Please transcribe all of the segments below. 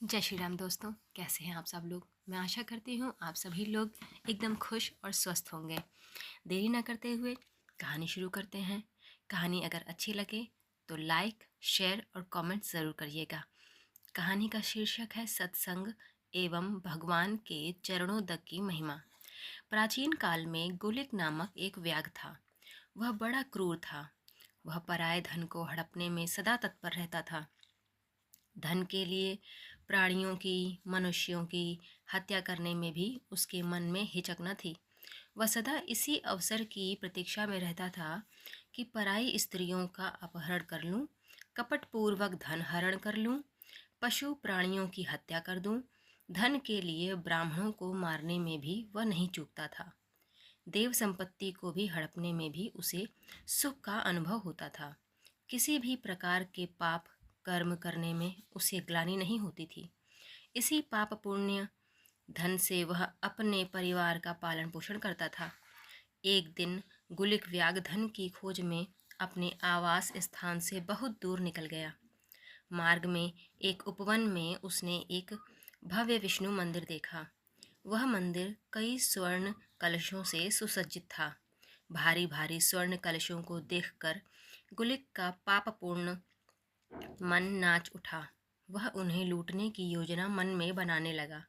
जय श्री राम दोस्तों, कैसे हैं आप सब लोग। मैं आशा करती हूँ आप सभी लोग एकदम खुश और स्वस्थ होंगे। देरी ना करते हुए कहानी शुरू करते हैं। कहानी अगर अच्छी लगे तो लाइक, शेयर और कमेंट ज़रूर करिएगा। कहानी का शीर्षक है सत्संग एवं भगवान के चरणों तक की महिमा। प्राचीन काल में गुलिक नामक एक व्याघ्र था। वह बड़ा क्रूर था। वह पराये धन को हड़पने में सदा तत्पर रहता था। धन के लिए प्राणियों की, मनुष्यों की हत्या करने में भी उसके मन में हिचक न थी। वह सदा इसी अवसर की प्रतीक्षा में रहता था कि पराई स्त्रियों का अपहरण कर लूं, कपटपूर्वक धन हरण कर लूं, पशु प्राणियों की हत्या कर दूं। धन के लिए ब्राह्मणों को मारने में भी वह नहीं चूकता था। देव संपत्ति को भी हड़पने में भी उसे सुख का अनुभव होता था। किसी भी प्रकार के पाप कर्म करने में उसे ग्लानि नहीं होती थी। इसी पाप पुण्य धन से वह अपने परिवार का पालन पोषण करता था। एक दिन गुलिक व्याग धन की खोज में अपने आवास स्थान से बहुत दूर निकल गया। मार्ग में एक उपवन में उसने एक भव्य विष्णु मंदिर देखा। वह मंदिर कई स्वर्ण कलशों से सुसज्जित था। भारी भारी स्वर्ण कलशों को देखकर गुलिक का पापपूर्ण मन नाच उठा। वह उन्हें लूटने की योजना मन में बनाने लगा।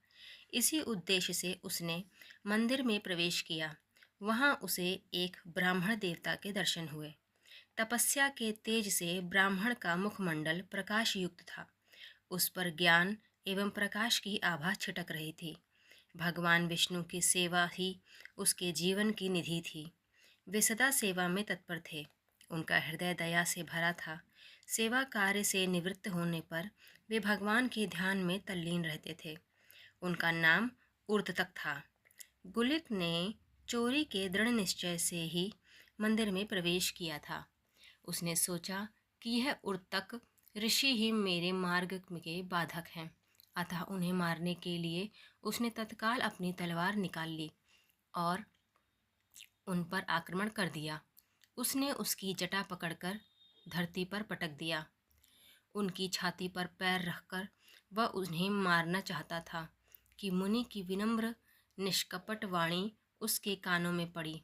इसी उद्देश्य से उसने मंदिर में प्रवेश किया। वहां उसे एक ब्राह्मण देवता के दर्शन हुए। तपस्या के तेज से ब्राह्मण का मुखमंडल प्रकाश युक्त था। उस पर ज्ञान एवं प्रकाश की आभा छिटक रही थी। भगवान विष्णु की सेवा ही उसके जीवन की निधि थी। वे सदा सेवा में तत्पर थे। उनका हृदय दया से भरा था। सेवा कार्य से निवृत्त होने पर वे भगवान के ध्यान में तल्लीन रहते थे। उनका नाम उर्ततक था। गुलिक ने चोरी के दृढ़ निश्चय से ही मंदिर में प्रवेश किया था। उसने सोचा कि यह उर्तक ऋषि ही मेरे मार्ग के बाधक हैं, अतः उन्हें मारने के लिए उसने तत्काल अपनी तलवार निकाल ली और उन पर आक्रमण कर दिया। उसने उसकी जटा पकड़कर धरती पर पटक दिया। उनकी छाती पर पैर रखकर वह उन्हें मारना चाहता था कि मुनि की विनम्र निष्कपट वाणी उसके कानों में पड़ी।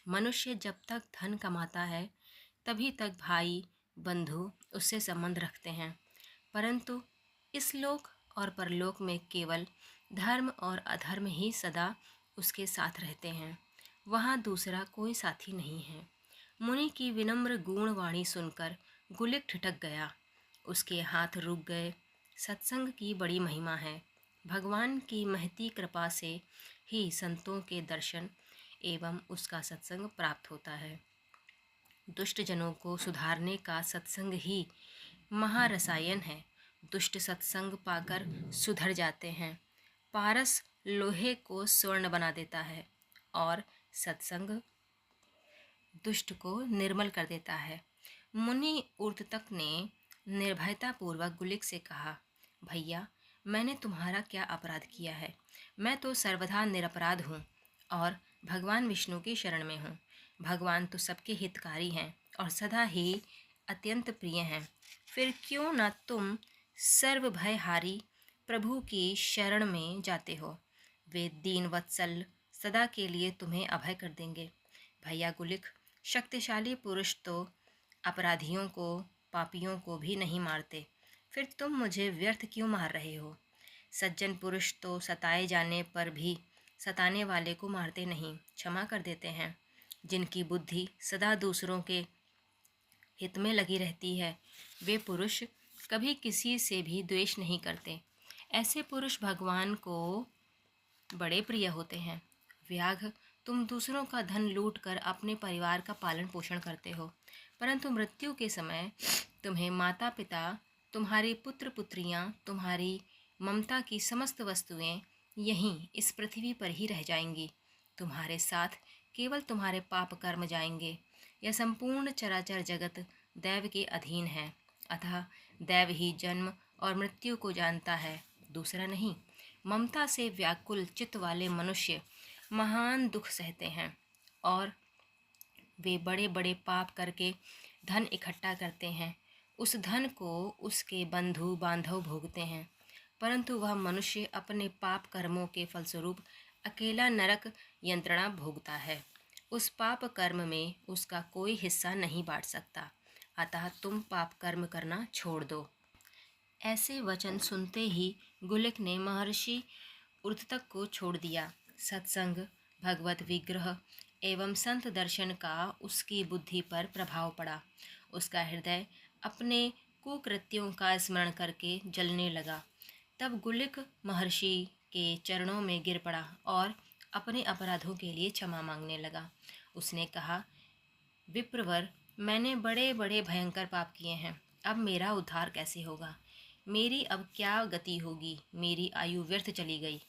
मनुष्य जब तक धन कमाता है तभी तक भाई बंधु उससे संबंध रखते हैं, परंतु इस लोक और परलोक में केवल धर्म और अधर्म ही सदा उसके साथ रहते हैं। वहाँ दूसरा कोई साथी नहीं है। मुनि की विनम्र गुण वाणी सुनकर गुलिक ठिठक गया। उसके हाथ रुक गए। सत्संग की बड़ी महिमा है। भगवान की महती कृपा से ही संतों के दर्शन एवं उसका सत्संग प्राप्त होता है। दुष्ट जनों को सुधारने का सत्संग ही महारसायन है। दुष्ट सत्संग पाकर सुधर जाते हैं। पारस लोहे को स्वर्ण बना देता है और सत्संग दुष्ट को निर्मल कर देता है। मुनि उर्ततक ने निर्भयतापूर्वक गुलिक से कहा, भैया, मैंने तुम्हारा क्या अपराध किया है। मैं तो सर्वथा निरपराध हूँ और भगवान विष्णु की शरण में हूँ। भगवान तो सबके हितकारी हैं और सदा ही अत्यंत प्रिय हैं। फिर क्यों न तुम सर्वभयहारी प्रभु की शरण में जाते हो। वे दीन वत्सल सदा के लिए तुम्हें अभय कर देंगे। भैया गुलिक, शक्तिशाली पुरुष तो अपराधियों को, पापियों को भी नहीं मारते। फिर तुम मुझे व्यर्थ क्यों मार रहे हो। सज्जन पुरुष तो सताए जाने पर भी सताने वाले को मारते नहीं, क्षमा कर देते हैं। जिनकी बुद्धि सदा दूसरों के हित में लगी रहती है, वे पुरुष कभी किसी से भी द्वेष नहीं करते। ऐसे पुरुष भगवान को बड़े प्रिय होते हैं। व्याघ्र, तुम दूसरों का धन लूट कर अपने परिवार का पालन पोषण करते हो, परंतु मृत्यु के समय तुम्हें माता पिता, तुम्हारी पुत्र पुत्रियां, तुम्हारी ममता की समस्त वस्तुएं यहीं इस पृथ्वी पर ही रह जाएंगी। तुम्हारे साथ केवल तुम्हारे पाप कर्म जाएंगे। यह संपूर्ण चराचर जगत दैव के अधीन है, अतः दैव ही जन्म और मृत्यु को जानता है, दूसरा नहीं। ममता से व्याकुल चित्त वाले मनुष्य महान दुख सहते हैं और वे बड़े बड़े पाप करके धन इकट्ठा करते हैं। उस धन को उसके बंधु बांधव भोगते हैं। परंतु वह मनुष्य अपने पाप कर्मों के फलस्वरूप अकेला नरक यंत्रणा भोगता है। उस पाप कर्म में उसका कोई हिस्सा नहीं बांट सकता। अतः तुम पाप कर्म करना छोड़ दो। ऐसे वचन सुनते ही गुलिक ने महर्षि उर्तक को छोड़ दिया। सत्संग, भगवत विग्रह एवं संत दर्शन का उसकी बुद्धि पर प्रभाव पड़ा। उसका हृदय अपने कुकृत्यों का स्मरण करके जलने लगा। तब गुलिक महर्षि के चरणों में गिर पड़ा और अपने अपराधों के लिए क्षमा मांगने लगा। उसने कहा, विप्रवर, मैंने बड़े बड़े भयंकर पाप किए हैं। अब मेरा उद्धार कैसे होगा? मेरी अब क्या गति होगी? मेरी आयु व्यर्थ चली गई।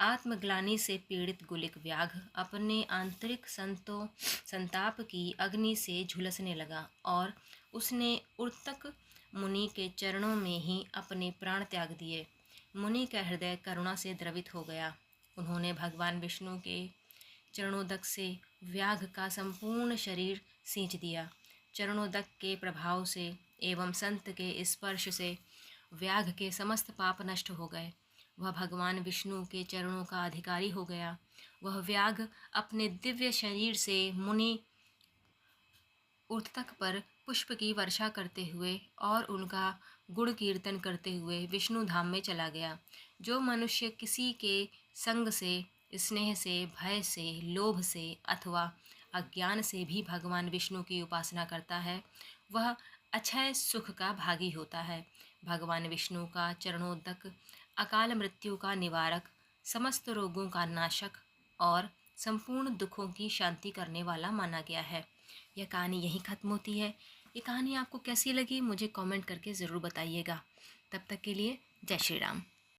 आत्मग्लानि से पीड़ित गुलिक व्याघ अपने आंतरिक संताप की अग्नि से झुलसने लगा और उसने उर्तक मुनि के चरणों में ही अपने प्राण त्याग दिए। मुनि का हृदय करुणा से द्रवित हो गया। उन्होंने भगवान विष्णु के चरणोदक से व्याघ का संपूर्ण शरीर सींच दिया। चरणोदक के प्रभाव से एवं संत के स्पर्श से व्याघ के समस्त पाप नष्ट हो गए। वह भगवान विष्णु के चरणों का अधिकारी हो गया। वह व्याघ अपने दिव्य शरीर से मुनि उर्तक पर पुष्प की वर्षा करते हुए और उनका गुण कीर्तन करते हुए विष्णु धाम में चला गया। जो मनुष्य किसी के संग से, स्नेह से, भय से, लोभ से अथवा अज्ञान से भी भगवान विष्णु की उपासना करता है, वह अक्षय सुख का भागी होता है। भगवान विष्णु का चरणोदक अकाल मृत्यु का निवारक, समस्त रोगों का नाशक और संपूर्ण दुखों की शांति करने वाला माना गया है। यह कहानी यहीं ख़त्म होती है। ये कहानी आपको कैसी लगी मुझे कमेंट करके ज़रूर बताइएगा। तब तक के लिए जय श्री राम।